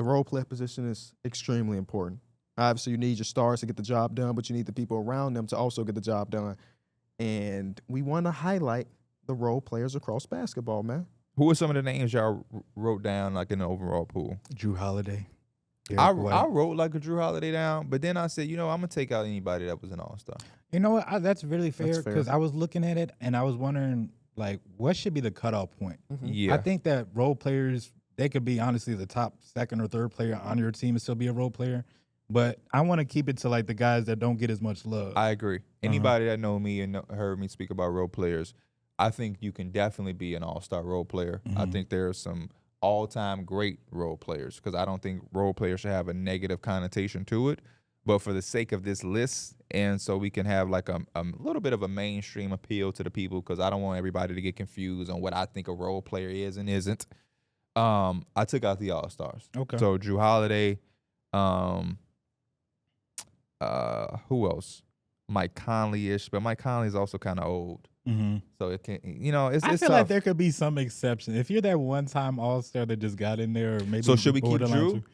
The role player position is extremely important. Obviously, you need your stars to get the job done, but you need the people around them to also get the job done. And we want to highlight the role players across basketball, man. Who are some of the names y'all wrote down like in the overall pool? Drew Holiday. I wrote like a Drew Holiday down, but then I said, I'm gonna take out anybody that was an All-Star. You know what? That's really fair That's fair. because I was looking at it and I was wondering, like, what should be the cutoff point? Yeah, I think that role players, they could be honestly the top second or third player on your team and still be a role player. But I want to keep it to like the guys that don't get as much love. I agree. Anybody that know me and heard me speak about role players, I think you can definitely be an all-star role player. I think there are some all-time great role players because I don't think role players should have a negative connotation to it. But for the sake of this list, and so we can have like a little bit of a mainstream appeal to the people, because I don't want everybody to get confused on what I think a role player is and isn't. I took out the all-stars. Okay. So Drew Holiday, who else? Mike Conley-ish, but Mike Conley is also kind of old. So it can, it's I feel tough. like there could be some exception. If you're that one-time All-Star that just got in there, or maybe. So should we keep borderline Drew? too.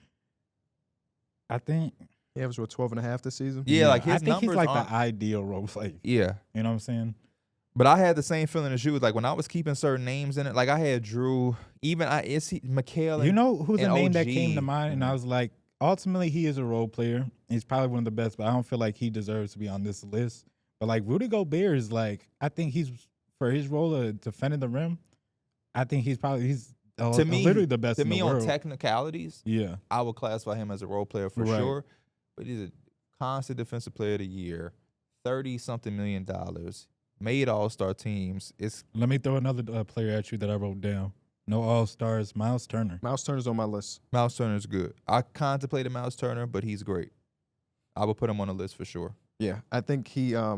I think. He averaged, 12.5 this season? Yeah, like his I think he's numbers like aren't- the ideal role player. Yeah. You know what I'm saying? But I had the same feeling as you. Like when I was keeping certain names in it, like I had Drew, even Mikhail. You know who's a and name that OG. came to mind, and I was like, ultimately he is a role player. He's probably one of the best, but I don't feel like he deserves to be on this list. But like Rudy Gobert is like, I think he's for his role of defending the rim. I think he's to me literally the best To in me, the world. on technicalities, Yeah, I would classify him as a role player for Right. sure. But he's a constant defensive player of the year, $30-something million, made all-star teams. let me throw another player at you that I wrote down. No All-Stars, Miles Turner. Miles Turner's on my list. Miles Turner's good. I contemplated Miles Turner, but he's great. I would put him on the list for sure. Yeah, I think he I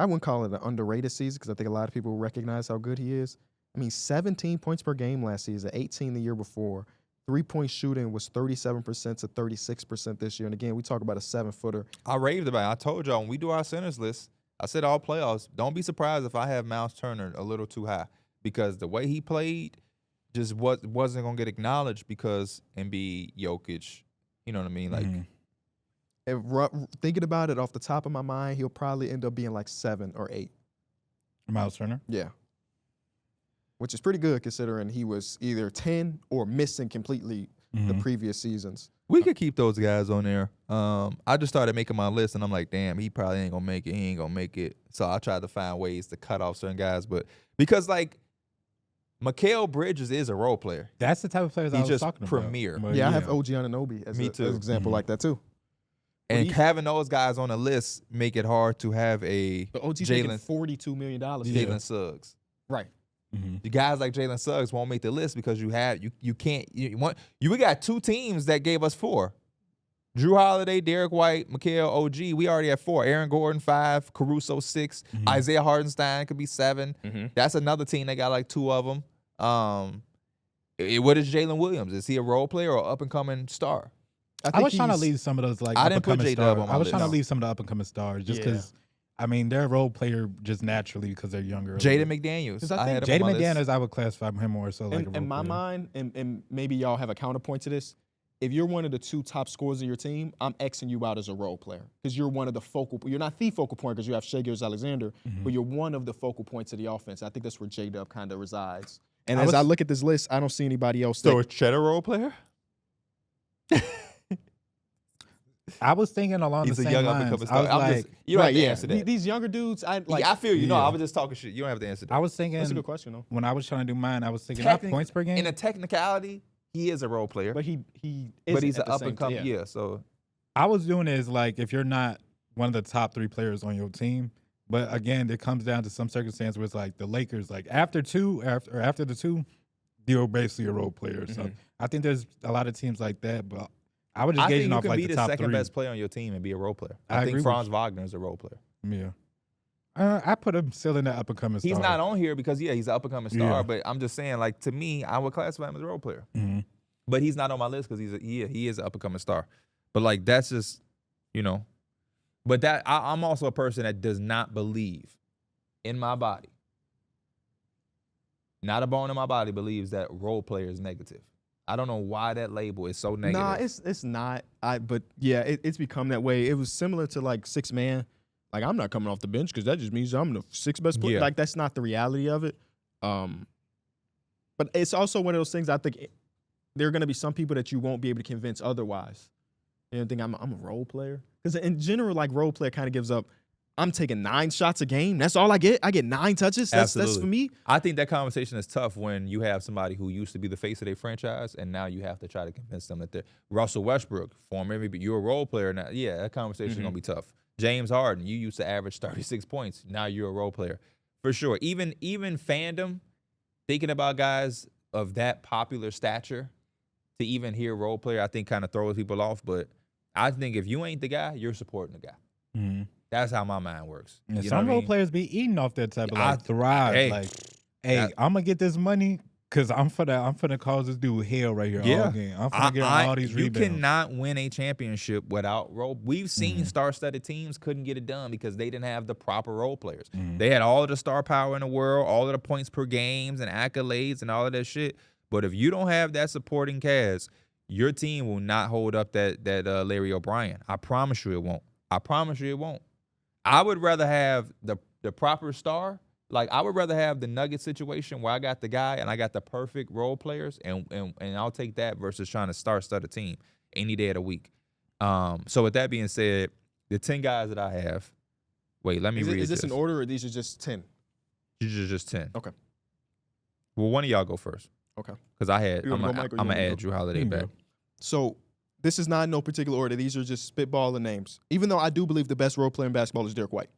wouldn't call it an underrated season because I think a lot of people recognize how good he is. I mean, 17 points per game last season, 18 the year before. 3-point shooting was 37% to 36% this year. And again, we talk about a 7-footer. I raved about it. I told y'all when we do our centers list, I said all playoffs, don't be surprised if I have Miles Turner a little too high because the way he played just wasn't going to get acknowledged because Embiid, Jokic, you know what I mean? Like, Thinking about it off the top of my mind, he'll probably end up being like 7 or 8. Miles Turner. Yeah. Which is pretty good considering he was either 10 or missing completely the previous seasons. we could keep those guys on there. I just started making my list, and I'm like, damn, he probably ain't going to make it. He ain't going to make it. So I tried to find ways to cut off certain guys. But because, like, Mikal Bridges is a role player. That's the type of players I He's was just talking premier. about. But Yeah, I have OG Anunoby as Me an too. example like that too. And having those guys on the list make it hard to have a But OG's making Jalen $42 million. Jalen Suggs. Right. The guys like Jalen Suggs won't make the list because you got two teams that gave us 4. Drew Holiday, Derek White, Mikal, OG. We already have 4. Aaron Gordon 5, Caruso 6, Isaiah Hardenstein could be 7. That's another team that got like 2 of them. What is Jalen Williams? Is he a role player or up and coming star? I was trying to leave some of those like I didn't put up-and-coming J-Dub stars. on my I was list. trying to leave some of the up and coming stars just because I mean they're a role player just naturally because they're younger. Jaden McDaniels. I had think him on Jaden my list. McDaniels, I would classify him more so like a role in my player. mind, and maybe y'all have a counterpoint to this, if you're one of the 2 top scorers in your team, I'm Xing you out as a role player because you're one of the you're not the focal point because you have Shai Gilgeous-Alexander, but you're one of the focal points of the offense. I think that's where J-Dub kind of resides. And as I look at this list, I don't see anybody else. So is Chet a role player? I was thinking along He's the a same young lines. up and I coming was star. like, You don't have to yeah. answer that. These younger dudes, I like. I feel you. No, Yeah. I was just talking shit. You don't have to answer that. I was thinking That's a good question, though. when I was trying to do mine, I was thinking not points per game. In a technicality, he is a role player. But he's He's an up and coming. Yeah. So I was doing is like if you're not one of the top 3 players on your team, but again, it comes down to some circumstance where it's like the Lakers, like after the 2, you're basically a role player. So I think there's a lot of teams like that, but I was just I think gauging you off can like be the the top second 3. best player on your team and be a role player. I I agree think with Franz you. Wagner is a role player. Yeah. I put him still in the up and coming star. He's not on here because he's an up and coming star. Yeah. But I'm just saying, like to me, I would classify him as a role player. But he's not on my list because he is an up and coming star. But like that's just But that I'm also a person that does not believe in my body. Not a bone in my body believes that role player is negative. I don't know why that label is so negative. Nah, it's not. But yeah, it's become that way. It was similar to like 6-man. Like I'm not coming off the bench because that just means I'm the 6th best player. Yeah. Like that's not the reality of it. But it's also one of those things. I think there are going to be some people that you won't be able to convince otherwise. You know, think I'm a role player because in general, like role player kind of gives up. I'm taking 9 shots a game. That's all I get. I get 9 touches. That's for me. I think that conversation is tough when you have somebody who used to be the face of their franchise, and now you have to try to convince them that they're Russell Westbrook, former MVP, you're a role player now. Yeah, that conversation is gonna be tough. James Harden, you used to average 36 points. Now you're a role player, for sure. Even fandom, thinking about guys of that popular stature, to even hear role player, I think kind of throws people off. But I think if you ain't the guy, you're supporting the guy. Mm-hmm. That's how my mind works. Yeah, You know some what I role mean? players be eating off that type of like thrive. Hey, like, hey, I'm gonna get this money because I'm finna cause this dude hell right here all game. I'm finna get all these rebounds. You cannot win a championship without role. We've seen star-studded teams couldn't get it done because they didn't have the proper role players. They had all of the star power in the world, all of the points per games and accolades and all of that shit. But if you don't have that supporting cast, your team will not hold up that Larry O'Brien. I promise you it won't. I promise you it won't. I would rather have the proper star. Like I would rather have the Nugget situation where I got the guy and I got the perfect role players, and I'll take that versus trying to star-stud a team any day of the week. So with that being said, the 10 guys that I have. Wait, let me read. Is this in order or these are just 10? These are just 10. Okay. Well, one of y'all go first. Okay. Because I'm go, Mike, or you gonna want me to add go? Drew Holiday back. So this is not in no particular order. These are just spitballing names. Even though I do believe the best role player in basketball is Derek White.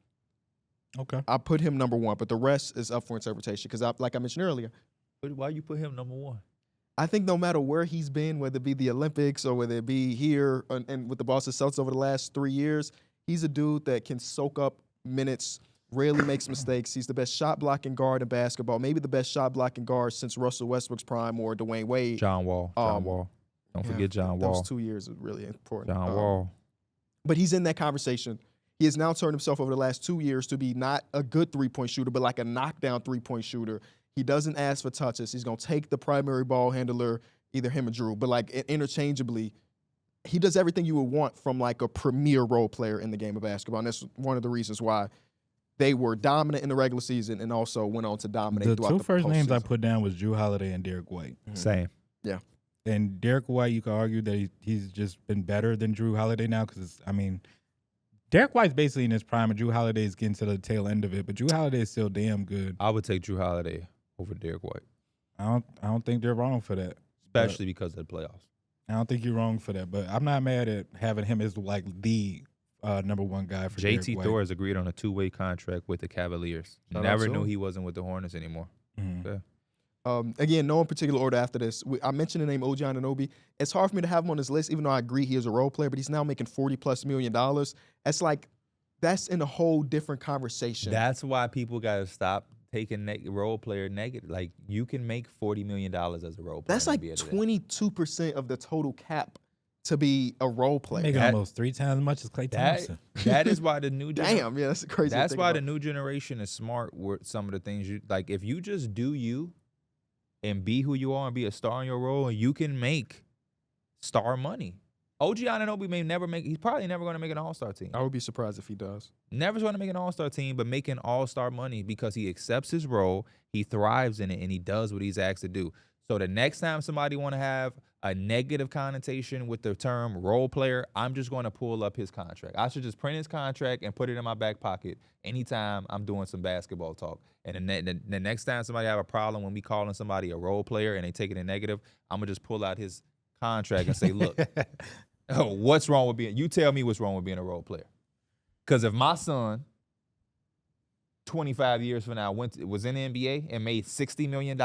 Okay. I put him number 1, but the rest is up for interpretation because, like I mentioned earlier, But why you put him number 1? I think no matter where he's been, whether it be the Olympics or whether it be here and with the Boston Celtics over the last 3 years, he's a dude that can soak up minutes, rarely makes mistakes. He's the best shot-blocking guard in basketball, maybe the best shot-blocking guard since Russell Westbrook's prime or Dwayne Wade. John Wall. Don't forget John Wall. Those 2 years are really important. John Wall. But he's in that conversation. He has now turned himself over the last 2 years to be not a good three-point shooter, but like a knockdown three-point shooter. He doesn't ask for touches. He's going to take the primary ball handler, either him or Drew, but like interchangeably. He does everything you would want from like a premier role player in the game of basketball. And that's one of the reasons why they were dominant in the regular season and also went on to dominate throughout the postseason. The 2 first names I put down was Drew Holiday and Derek White. Same. Yeah. And Derek White, you could argue that he's just been better than Drew Holiday now because, I mean, Derek White's basically in his prime and Drew Holiday is getting to the tail end of it, but Drew Holiday is still damn good. I would take Drew Holiday over Derek White. I don't think they're wrong for that. Especially because of the playoffs. I don't think you're wrong for that, but I'm not mad at having him as like the number 1 guy for Derek JT White. Thor has agreed on a 2-way contract with the Cavaliers. Never knew he wasn't with the Hornets anymore. Mm-hmm. Yeah. Again, no in particular order after this. I mentioned the name OG Anunoby. It's hard for me to have him on this list, even though I agree he is a role player, but he's now making $40+ million. That's in a whole different conversation. That's why people got to stop taking role player negative. Like, you can make $40 million as a role player. That's like 22% of the total cap to be a role player. Making almost 3 times as much as Klay Thompson. That is why the new Damn, yeah, that's crazy. That's why the new generation is smart with some of the things you like. If you just do you and be who you are and be a star in your role, and you can make star money. OG Anunoby he's probably never going to make an all-star team. I would be surprised if he does. Never going to make an all-star team, but making all-star money because he accepts his role, he thrives in it, and he does what he's asked to do. So the next time somebody want to have a negative connotation with the term role player, I'm just going to pull up his contract. I should just print his contract and put it in my back pocket anytime I'm doing some basketball talk. And the next time somebody have a problem when we calling somebody a role player and they take it in negative, I'm going to just pull out his contract and say, look, what's wrong with you tell me what's wrong with being a role player. Because if my son, 25 years from now, was in the NBA and made $60 million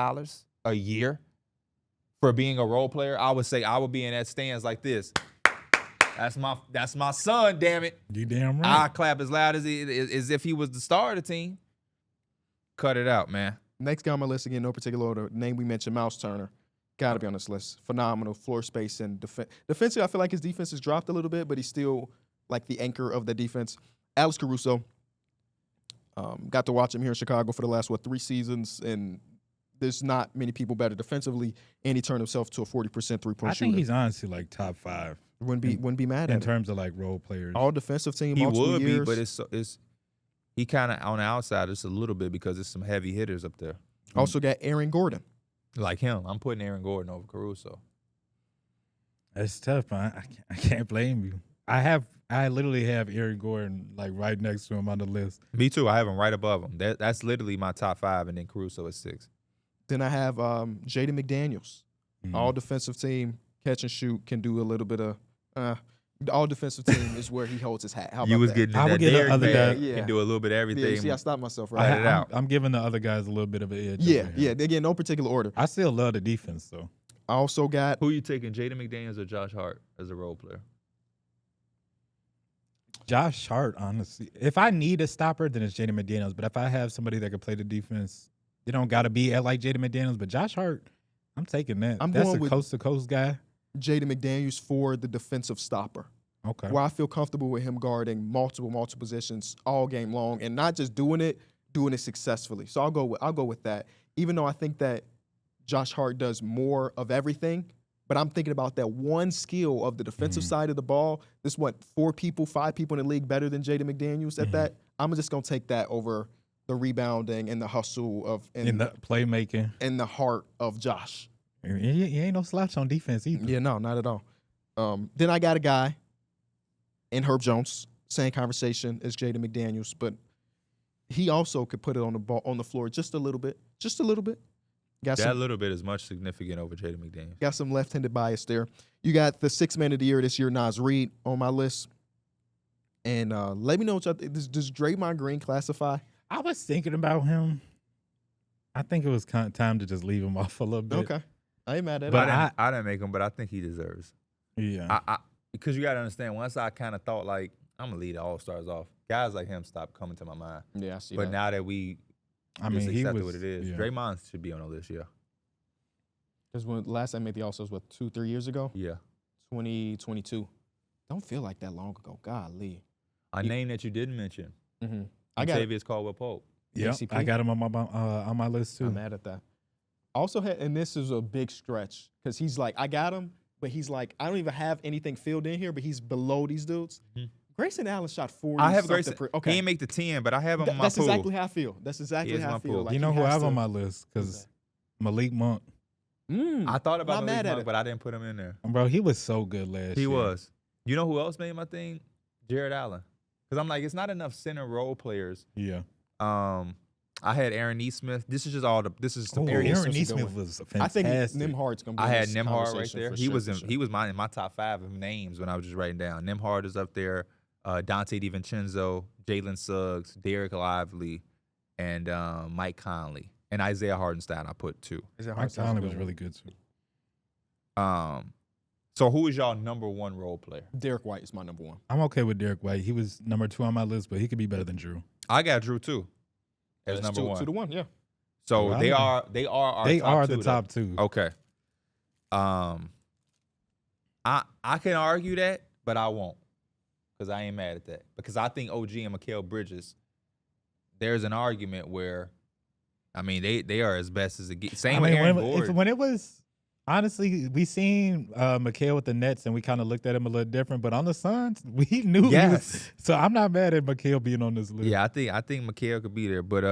a year for being a role player, I would say I would be in that stands like this. That's my son, damn it. You damn right. I clap as loud as if he was the star of the team. Cut it out, man. Next guy on my list, again, no particular order. Name we mentioned, Mouse Turner. Got to be on this list. Phenomenal floor space and defense. Defensively, I feel like his defense has dropped a little bit, but he's still like the anchor of the defense. Alex Caruso. Got to watch him here in Chicago for the last, 3 seasons, and there's not many people better defensively, and he turned himself to a 40% three-point I shooter. think he's honestly like top 5 wouldn't be mad at in him. terms of like role players. All defensive team, He multiple would years. be, but it's he kind of on the outside just a little bit because there's some heavy hitters up there. Also got Aaron Gordon. Like him, I'm putting Aaron Gordon over Caruso. That's tough. I can't blame you. I literally have Aaron Gordon like right next to him on the list. Me too. I have him right above him. That's literally my top 5, and then Caruso is 6. Then I have Jaden McDaniels. All defensive team, catch and shoot, can do a little bit of. The all defensive team is where he holds his hat. How about You was that? getting I that would get the Derrick other man guy. Yeah. can do a little bit of everything. Yeah, see, I stopped myself right. Write it out. I'm giving the other guys a little bit of an edge. Yeah, over yeah. him. Again, no particular order. I still love the defense though. I also got Who you taking, Jaden McDaniels or Josh Hart as a role player? Josh Hart, honestly. If I need a stopper, then it's Jaden McDaniels. But if I have somebody that can play the defense, they don't got to be at like Jaden McDaniels. But Josh Hart, I'm taking that. I'm That's going a with- coast-to-coast guy. Jaden McDaniels for the defensive stopper, Okay. where I feel comfortable with him guarding multiple positions all game long, and not just doing it successfully. So I'll go with that. Even though I think that Josh Hart does more of everything, but I'm thinking about that one skill of the defensive side of the ball. There's 5 people in the league better than Jaden McDaniels at that. I'm just gonna take that over the rebounding and the hustle of In the playmaking. and the heart of Josh. He ain't no slouch on defense either. Yeah, no, not at all. Then I got a guy in Herb Jones, same conversation as Jaden McDaniels, but he also could put it on the floor just a little bit. Got That little bit is much significant over Jaden McDaniels. got some left-handed bias there. You got the 6th man of the year this year, Naz Reid, on my list. And let me know what y'all think. Does Draymond Green classify? I was thinking about him. I think it was kind of time to just leave him off a little bit. Okay, I ain't mad at But it. I didn't make him, but I think he deserves. Yeah. Because you got to understand, once I kind of thought like I'm gonna lead the All Stars off, guys like him stopped coming to my mind. Yeah, I see But that. now that we I just mean, he accepted was what it is, yeah. Draymond should be on the list. Yeah, Because when last I made the All-Stars, 2-3 years ago? yeah. 2022. Don't feel like that long ago. Golly. A name that you didn't mention, Mm-hmm. I got it. Octavius Caldwell-Pope. Yeah, ACP. I got him on my list too. I'm mad at that. Also had, and this is a big stretch because he's like, I got him, but he's like, I don't even have anything filled in here, but he's below these dudes. Mhm. Grayson Allen shot 40. I have something Grayson. okay, He didn't make the 10, but I have him on my that's pool. exactly how I feel. That's exactly He is how I my feel. pool. Like You know he who I has have to- on my list? Because Malik Monk, I thought about Not Malik mad at Monk, it. but I didn't put him in there. bro, he was so good last He year. was. You know who else made my thing? Jared Allen. Because I'm like, it's not enough center role players. Yeah. I had Aaron Neesmith. This is just all the. This is the Oh, Aaron Aaron Neesmith's a good Neesmith one. was I think fantastic. Nimhard's gonna be. I in had this Nimhard right conversation there. for He sure, was for in. sure. He was in my top 5 of names when I was just writing down. Nimhard is up there. Dante DiVincenzo, Jalen Suggs, Derek Lively, and Mike Conley, and Isaiah Hardenstein. I put 2. Mike Conley was really good too. So who is y'all number 1 role player? Derek White is my number 1. I'm okay with Derek White. He was number 2 on my list, but he could be better than Drew. I got Drew too as That's number 2 1. to 1, yeah. So Well, they I are our They top are 2, the though. top 2. Okay. I can argue that, but I won't, because I ain't mad at that. Because I think OG and Mikal Bridges, there's an argument where, I mean, they are as best as it gets. Same with Aaron Gordon. when it was honestly, we seen Mikal with the Nets and we kind of looked at him a little different. But on the Suns, we knew he was. Yes. So I'm not mad at Mikal being on this list. Yeah, I think Mikal could be there. But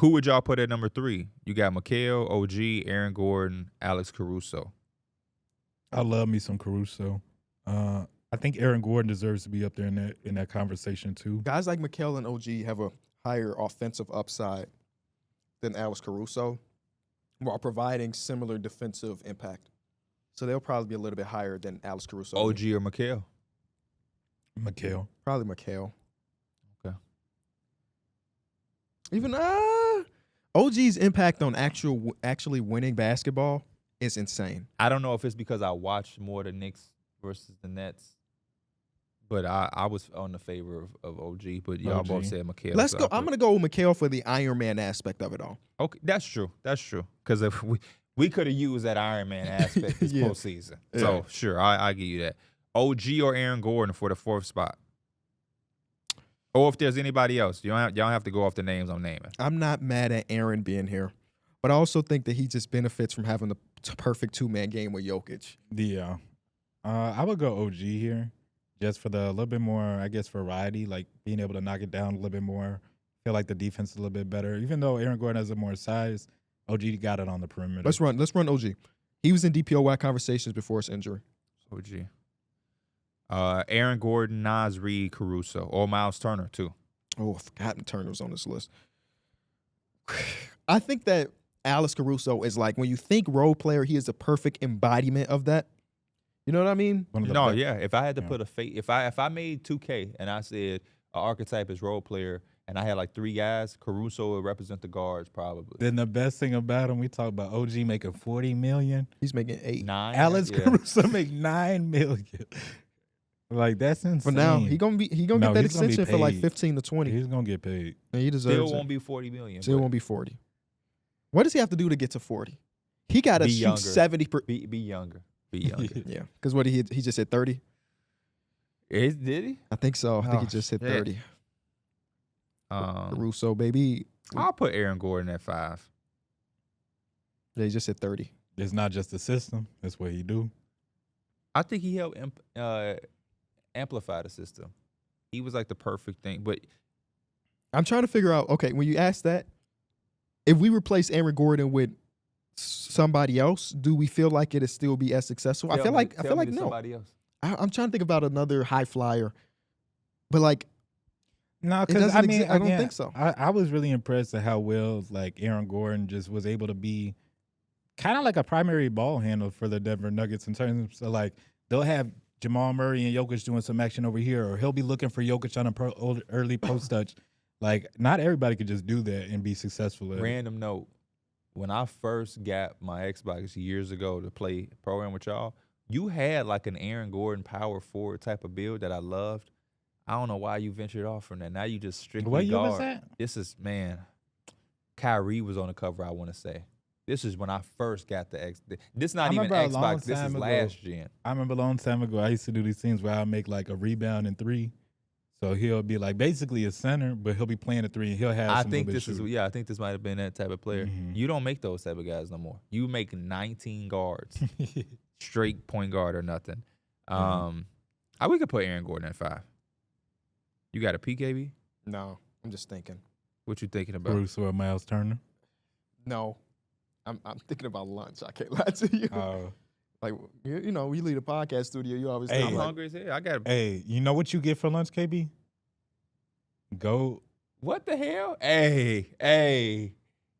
who would y'all put at number 3? You got Mikal, OG, Aaron Gordon, Alex Caruso. I love me some Caruso. I think Aaron Gordon deserves to be up there in that conversation too. Guys like Mikal and OG have a higher offensive upside than Alex Caruso, while providing similar defensive impact. So they'll probably be a little bit higher than Alex Caruso. OG or Mikal? Mikal. Probably Mikal. Okay. Even OG's impact on actually winning basketball is insane. I don't know if it's because I watched more the Knicks versus the Nets, but I was on the favor of OG. But y'all OG. both said Mikal. Let's so go. I I'm put- gonna go with Mikal for the Iron Man aspect of it all. Okay, that's true. That's true. Because if we could have used that Iron Man aspect this Yeah. postseason. Yeah. So sure, I give you that. OG or Aaron Gordon for the 4th spot. Or if there's anybody else, y'all don't have to go off the names I'm naming. I'm not mad at Aaron being here. But I also think that he just benefits from having the perfect two-man game with Jokic. Yeah. I would go OG here just for the little bit more, I guess, variety, like being able to knock it down a little bit more. Feel like the defense is a little bit better. Even though Aaron Gordon has a more size, OG got it on the perimeter. Let's run OG. He was in DPOY conversations before his injury. OG. Aaron Gordon, Nas Reed, Caruso, or Miles Turner too. Oh, I forgot Turner was on this list. I think that Alex Caruso is like, when you think role player, he is a perfect embodiment of that. You know what I mean? No, yeah. If I had to put a if I made 2K and I said an archetype is role player, and I had like 3 guys, Caruso would represent the guards probably. Then the best thing about him, we talk about OG making $40 million. He's making 8. 9. Alex Caruso make $9 million. Like, that's insane. For now, he gonna get that extension for like 15 to 20. He's gonna get paid. And he deserves Still won't be 40 million. Still won't be 40. What does he have to do to get to 40? He got to shoot younger. 70. Be younger. Be younger. Yeah, because what he just hit 30. Did he? I think so. I think he just hit shit. 30. Caruso, baby. I'll put Aaron Gordon at 5. Yeah, he just hit 30. It's not just the system. That's what he do. I think he helped amplify the system. He was like the perfect thing. But I'm trying to figure out, okay, when you ask that, if we replace Aaron Gordon with somebody else, do we feel like it'll still be as successful? I feel like no. Somebody else. I'm trying to think about another high flyer, but like, No, because I mean, I don't think so. I was really impressed at how well like Aaron Gordon just was able to be kind of like a primary ball handler for the Denver Nuggets in terms of like they'll have Jamal Murray and Jokic doing some action over here, or he'll be looking for Jokic on an early post touch. Like, not everybody could just do that and be successful at it. Random note. When I first got my Xbox years ago to play program with y'all, you had like an Aaron Gordon power forward type of build that I loved. I don't know why you ventured off from that. Now you just strictly What year guard. was that? This is, man, Kyrie was on the cover, I want to say. This is when I first got the X. This is not even Xbox. This is last gen. I remember a long time ago, I used to do these things where I'll make like a rebound and 3. So he'll be like basically a center, but he'll be playing a 3 and he'll have I some think little bit this is, I think this might have been that type of player. Mhm. You don't make those type of guys no more. You make 19 guards, straight point guard or nothing. We could put Aaron Gordon at 5. You got a PKB? No, I'm just thinking. What you thinking about? Caruso or Miles Turner. No, I'm thinking about lunch. I can't lie to you. Like, you know, we leave the podcast studio. You always Hey, I'm like, hungry as hell. I got. Hey, you know what you get for lunch, KB? Go. What the hell? Hey.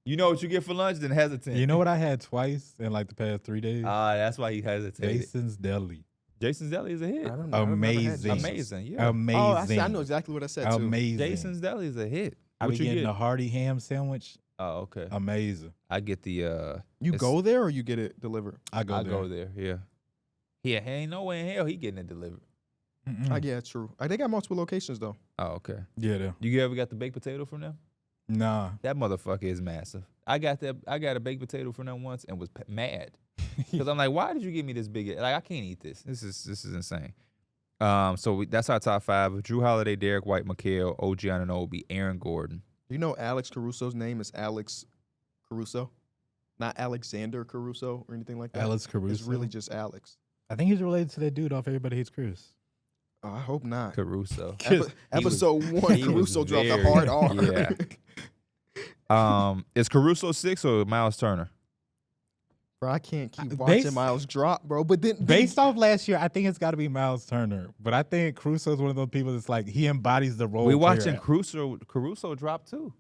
You know what you get for lunch? Then hesitant. You know what I had twice in like the past 3 days? That's why he hesitated. Jason's Deli. Jason's Deli is a hit. I don't know. Amazing. Amazing. Yeah. Amazing. I know exactly what I said too. Amazing. Jason's Deli is a hit. I What was you getting get? a hearty ham sandwich. Oh, okay. Amazing. I get the. You go there or you get it delivered? I go there. Yeah. Yeah, ain't no way in hell he getting it delivered. Yeah, true. They got multiple locations though. Oh, okay. Yeah, there. You ever got the baked potato from them? Nah. That motherfucker is massive. I got a baked potato from them once and was mad because I'm like, why did you give me this big? Like, I can't eat this. This is insane. So that's our top 5: Drew Holiday, Derek White, Mikal, OG Anunoby, Aaron Gordon. You know, Alex Caruso's name is Alex Caruso, not Alexander Caruso or anything like that. Alex Caruso. It's really just Alex. I think he's related to that dude off Everybody Hates Chris. Oh, I hope not. Caruso. Episode 1, Caruso dropped a hard R. Yeah. Is Caruso 6 or Miles Turner? Bro, I can't keep watching Miles drop, bro. But then Based off last year, I think it's got to be Miles Turner. But I think Caruso is one of those people that's like, he embodies the role. We watching Caruso drop too.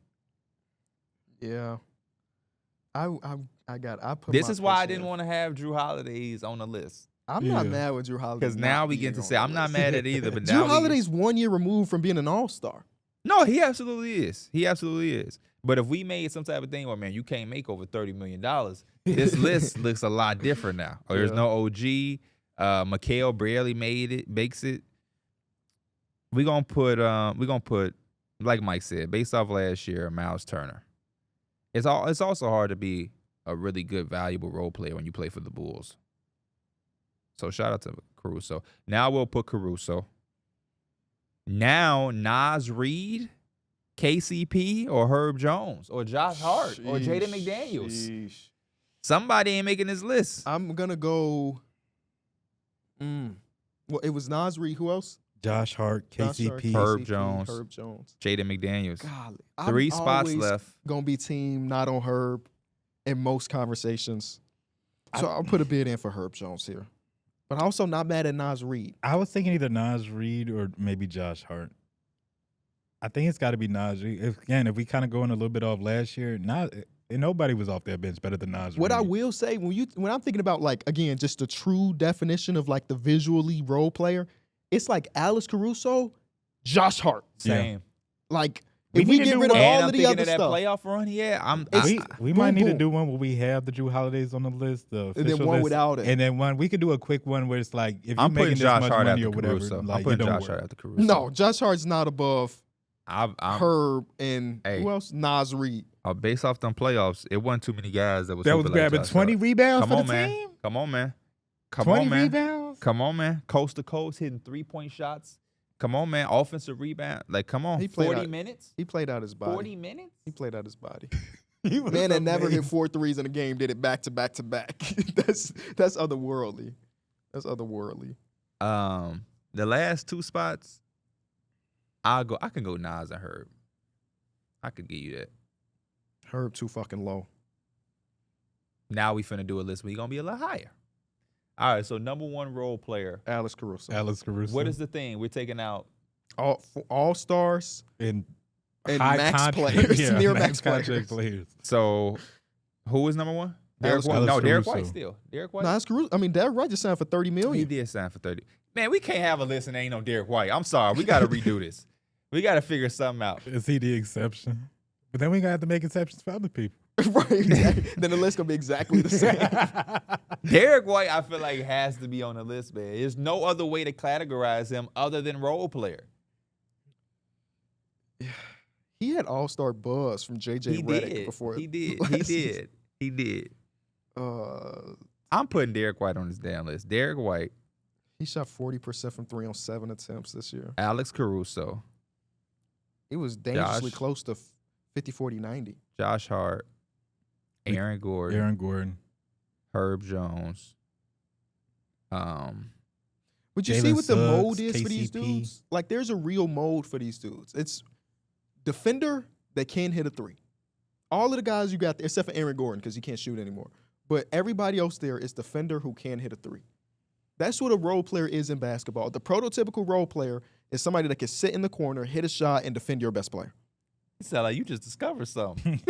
Yeah. I put This my is why I push didn't in. want to have Drew Holiday's on the list. I'm not mad with Drew Holiday. Because now we get to say, I'm not mad at either. But Drew now Holiday's 1 year removed from being an all-star. No, he absolutely is. He absolutely is. But if we made some type of thing where, man, you can't make over $30 million, this list looks a lot different now. There's no OG. Mikal barely makes it. We're gonna put, like Mike said, based off last year, Miles Turner. It's also hard to be a really good, valuable role player when you play for the Bulls. So shout out to Caruso. Now we'll put Caruso. Now Nas Reed KCP or Herb Jones or Josh Hart or Jaden McDaniels. Sheesh. Somebody ain't making this list. I'm gonna go. Well, it was Nas Reed. Who else? Josh Hart, Josh Hart, KCP. Herb Jones. Herb Jones. Jaden McDaniels. Golly, 3 I'm spots always left. Gonna be team not on Herb in most conversations. So I'll put a bid in for Herb Jones here. But I'm also not mad at Nas Reed. I was thinking either Nas Reed or maybe Josh Hart. I think it's got to be Nas Reed. If we kind of go in a little bit off last year, nobody was off that bench better than Nas Reed. What I will say, when I'm thinking about, like, again, just the true definition of, like, the visually role player, it's like Alex Caruso, Josh Hart. Same. Like, We if we need to get do rid of one. all I'm of the thinking other of that stuff, playoff run. Yeah, we boom, might need to boom. do one where we have the Drew Holidays on the list, the and then official one list, without it. and then one we could do a quick one where it's like if you're I'm making putting this Josh much Hart money after or whatever, Caruso. like I'm putting you don't Josh worry. Hart after Caruso. No, Josh Hart's not above I'm Herb and Hey. who else? Nas Reed. based off them playoffs. It wasn't too many guys that was That was hooping like grabbing Josh 20 Hart. rebounds Come for on, the man. team. Come on, man. Come 20 on, man. rebounds. Come on, man. Coast to coast, hitting 3-point shots. Come on, man. Offensive rebound. Like, come on. He played 40 out- minutes? He played out his body. 40 minutes? He played out his body. He was Man that never hit amazing. 4 threes in a game did it back to back to back. That's otherworldly. That's otherworldly. The last 2 spots, I can go Nas and Herb. I could give you that. Herb too fucking low. Now we finna do a list where he gonna be a little higher. All right, so number 1 role player. Alex Caruso. Alex Caruso. What is the thing? We're taking out All stars in and high max contract- players, yeah, near max contract players. So, who is number 1? Alex Derek White. No, Caruso. Derek White still. Derek White. No, that's Caruso. I mean, Derek White just signed for $30 He million. did sign for 30. Man, we can't have a list and ain't no Derek White. I'm sorry. We got to redo this. We got to figure something out. Is he the exception? But then we got to have to make exceptions for other people. Right. Exactly. Then the list gonna be exactly the same. Derek White, I feel like, has to be on the list, man. There's no other way to categorize him other than role player. He had all-star buzz from JJ He Redick did. before. He did. last He season. did. He did. Uh, I'm putting Derek White on this damn list. Derek White, he shot 40% from 3 on 7 attempts this year. Alex Caruso, He was dangerously Josh. close to 50, 40, 90. Josh Hart, Aaron Gordon, Aaron Gordon. Herb Jones. But you see Jalen what the Suggs, mode is for these KCP. dudes? Like, there's a real mode for these dudes. It's defender that can hit a 3. All of the guys you got there, except for Aaron Gordon, because he can't shoot anymore. But everybody else there is defender who can hit a 3. That's what a role player is in basketball. The prototypical role player is somebody that can sit in the corner, hit a shot, and defend your best player. You sound like you just discovered something.